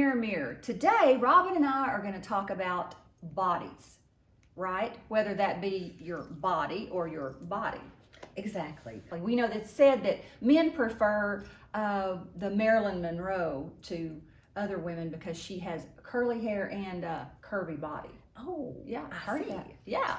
Mirror, Mirror. Today, Robin and I are going to talk about bodies, right? Whether that be your body or your body. Exactly. We know that it's said that men prefer the Marilyn Monroe to other women because she has curly hair and a curvy body. Oh, Yeah, I heard see. that. Yeah.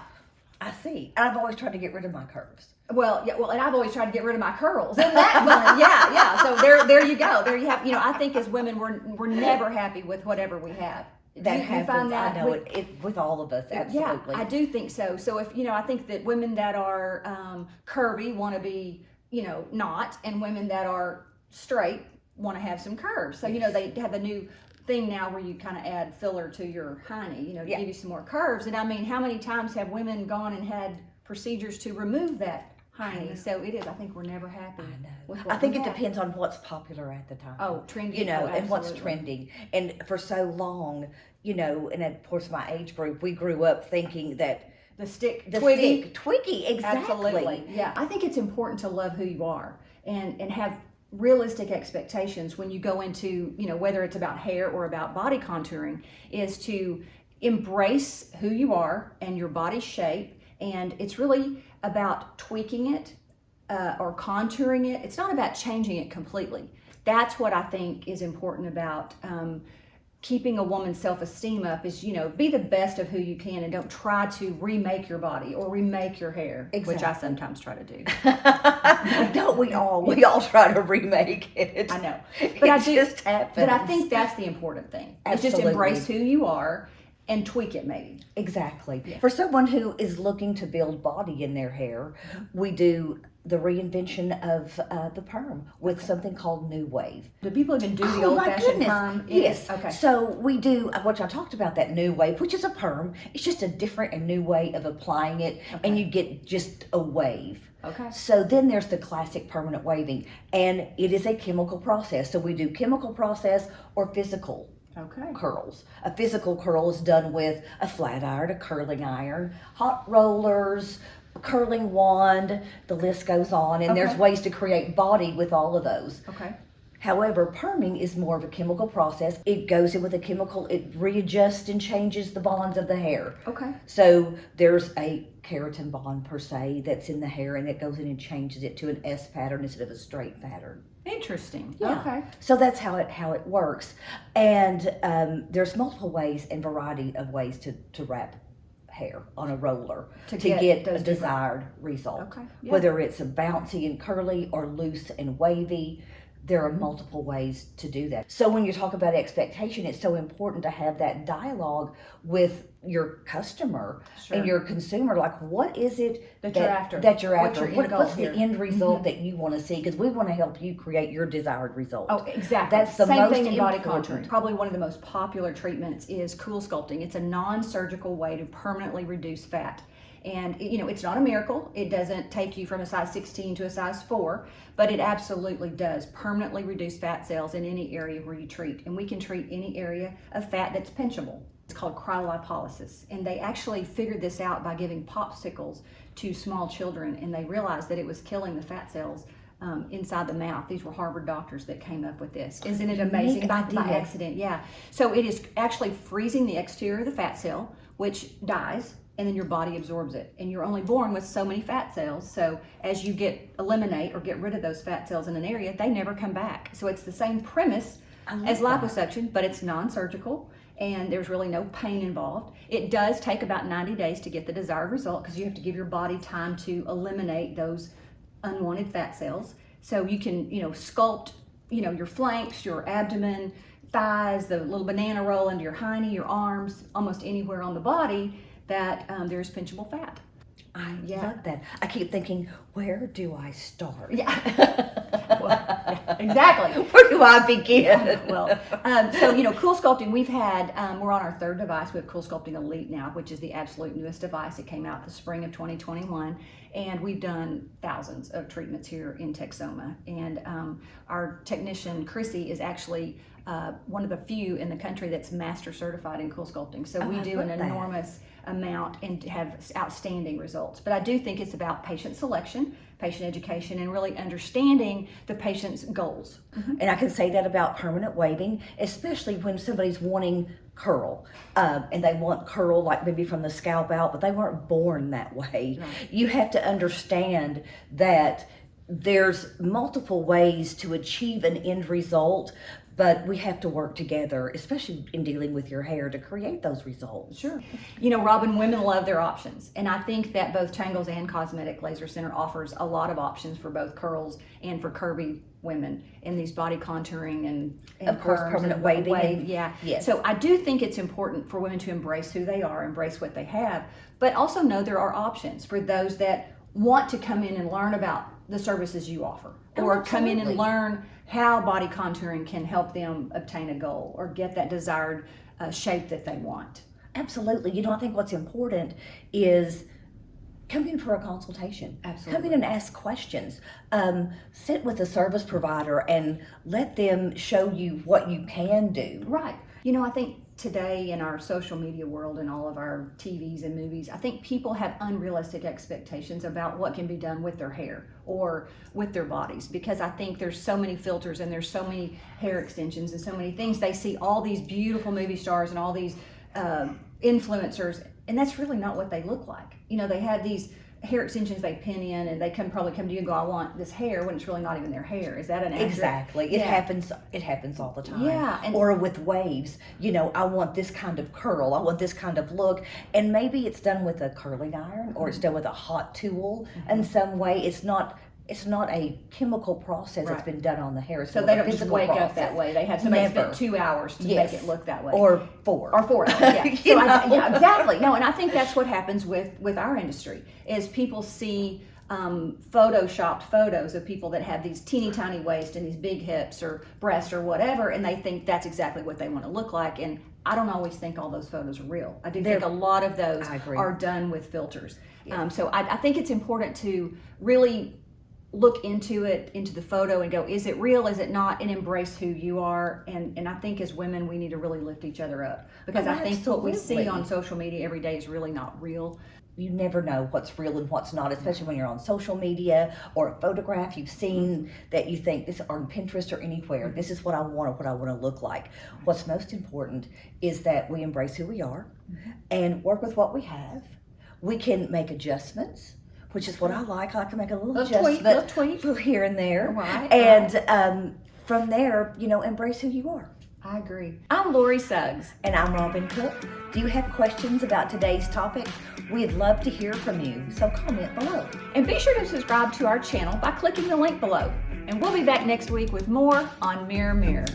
I see. I've always tried to get rid of my curves. Well, yeah, and I've always tried to get rid of my curls. Isn't that funny? Yeah. So there you go. There you have. I think as women, we're never happy with whatever we have. That you happens. find that I know it with all of us. Absolutely. Yeah, I do think so. So if I think that women that are curvy want to be, not, and women that are straight want to have some curves. So they have a new thing now where you kind of add filler to your hiney, to give you some more curves. And I mean, how many times have women gone and had procedures to remove that hiney? So it is. I think we're never happy. I know. With what I think we it have. Depends on what's popular at the time. Oh, trendy. And what's trending. And for so long, and of course my age group, we grew up thinking that the stick, twiggy, exactly. Absolutely. Yeah, I think it's important to love who you are and have realistic expectations when you go into, whether it's about hair or about body contouring, is to embrace who you are and your body shape. And it's really about tweaking it or contouring it. It's not about changing it completely. That's what I think is important about keeping a woman's self-esteem up is, be the best of who you can and don't try to remake your body or remake your hair, which I sometimes try to do. Don't we all? We all try to remake it. I know. But it just happens. But I think that's the important thing. Absolutely. Is just embrace who you are and tweak it maybe. Exactly. Yeah. For someone who is looking to build body in their hair, we do the reinvention of the perm with something called NuWave. Do people even do the old-fashioned perm? Yes. Okay. So we do, which I talked about, that NuWave, which is a perm. It's just a different and new way of applying it, and you get just a wave. Okay. So then there's the classic permanent waving, and it is a chemical process. So we do chemical process or physical curls. A physical curl is done with a flat iron, a curling iron, hot rollers, a curling wand, the list goes on, and there's ways to create body with all of those. Okay. However, perming is more of a chemical process. It goes in with a chemical, it readjusts and changes the bonds of the hair. Okay. So there's a keratin bond per se that's in the hair, and it goes in and changes it to an S pattern instead of a straight pattern. Interesting. Yeah. Okay. So that's how it works. And there's multiple ways and variety of ways to wrap hair on a roller to get a desired result. Okay. Yeah. Whether it's a bouncy and curly or loose and wavy, there are multiple ways to do that. So when you talk about expectation, it's so important to have that dialogue with your customer and your consumer. Like, what is it that you're after? What's the end result that you want to see? Because we want to help you create your desired result. Oh, exactly. That's the Same most thing in body important. contouring. Probably one of the most popular treatments is CoolSculpting. It's a non-surgical way to permanently reduce fat. And, it's not a miracle. It doesn't take you from a size 16 to a size 4, but it absolutely does permanently reduce fat cells in any area where you treat. And we can treat any area of fat that's pinchable. It's called cryolipolysis. And they actually figured this out by giving popsicles to small children, and they realized that it was killing the fat cells inside the mouth. These were Harvard doctors that came up with this. Isn't it amazing? By accident, yeah. So it is actually freezing the exterior of the fat cell, which dies, and then your body absorbs it. And you're only born with so many fat cells. So as you eliminate or get rid of those fat cells in an area, they never come back. So it's the same premise as liposuction, but it's non-surgical, and there's really no pain involved. It does take about 90 days to get the desired result because you have to give your body time to eliminate those unwanted fat cells. So you can, sculpt, your flanks, your abdomen, thighs, the little banana roll into your hiney, your arms, almost anywhere on the body that there's pinchable fat. I love that. I keep thinking, where do I start? Yeah. Well, yeah, exactly. Where do I begin? Yeah, well, so, CoolSculpting, we've had, we're on our third device. We have CoolSculpting Elite now, which is the absolute newest device. It came out the spring of 2021, and we've done thousands of treatments here in Texoma. And our technician, Chrissy, is actually one of the few in the country that's master certified in CoolSculpting. So we do an enormous amount and have outstanding results. But I do think it's about patient selection, patient education, and really understanding the patient's goals. And I can say that about permanent waving, especially when somebody's wanting curl, and they want curl like maybe from the scalp out, but they weren't born that way. Right. You have to understand that there's multiple ways to achieve an end result, but we have to work together, especially in dealing with your hair, to create those results. Sure. You know, Robin, women love their options. And I think that both Tangles and Cosmetic Laser Center offers a lot of options for both curls and for curvy women in these body contouring and of course, perms permanent and waving. Yeah. Yes. So I do think it's important for women to embrace who they are, embrace what they have, but also know there are options for those that want to come in and learn about the services you offer, or come in and learn how body contouring can help them obtain a goal or get that desired shape that they want. Absolutely. You know, I think what's important is come in for a consultation. Absolutely. Come in and ask questions. Sit with a service provider and let them show you what you can do. Right. You know, I think today in our social media world and all of our TVs and movies, I think people have unrealistic expectations about what can be done with their hair or with their bodies, because I think there's so many filters and there's so many hair extensions and so many things. They see all these beautiful movie stars and all these influencers, and that's really not what they look like. You know, they have these hair extensions they pin in, and they probably come to you and go, I want this hair, when it's really not even their hair. Is that an accurate? Exactly. It happens all the time. Yeah. Or with waves, you know, I want this kind of curl, I want this kind of look, and maybe it's done with a curling iron or it's done with a hot tool in some way. It's not a chemical process that's been done on the hair. So they don't just wake up that way. They have somebody spend 2 hours to make it look that way. Or 4. Or 4 hours, yeah. Yeah, exactly. No, and I think that's what happens with our industry, is people see photoshopped photos of people that have these teeny tiny waists and these big hips or breasts or whatever, and they think that's exactly what they want to look like. And I don't always think all those photos are real. I do think a lot of those are done with filters. Yeah. So I think it's important to really look into the photo and go, is it real, is it not, and embrace who you are. And I think as women, we need to really lift each other up, because I think what we see on social media every day is really not real. You never know what's real and what's not, especially when you're on social media or a photograph you've seen that you think this on Pinterest or anywhere, this is what I want or what I want to look like. What's most important is that we embrace who we are and work with what we have. We can make adjustments, which is what I like. I can make a little adjustment for here and there. Right. And from there, you know, embrace who you are. I agree. I'm Lori Suggs. And I'm Robin Cook. Do you have questions about today's topic? We'd love to hear from you, so comment below. And be sure to subscribe to our channel by clicking the link below. And we'll be back next week with more on Mirror Mirror.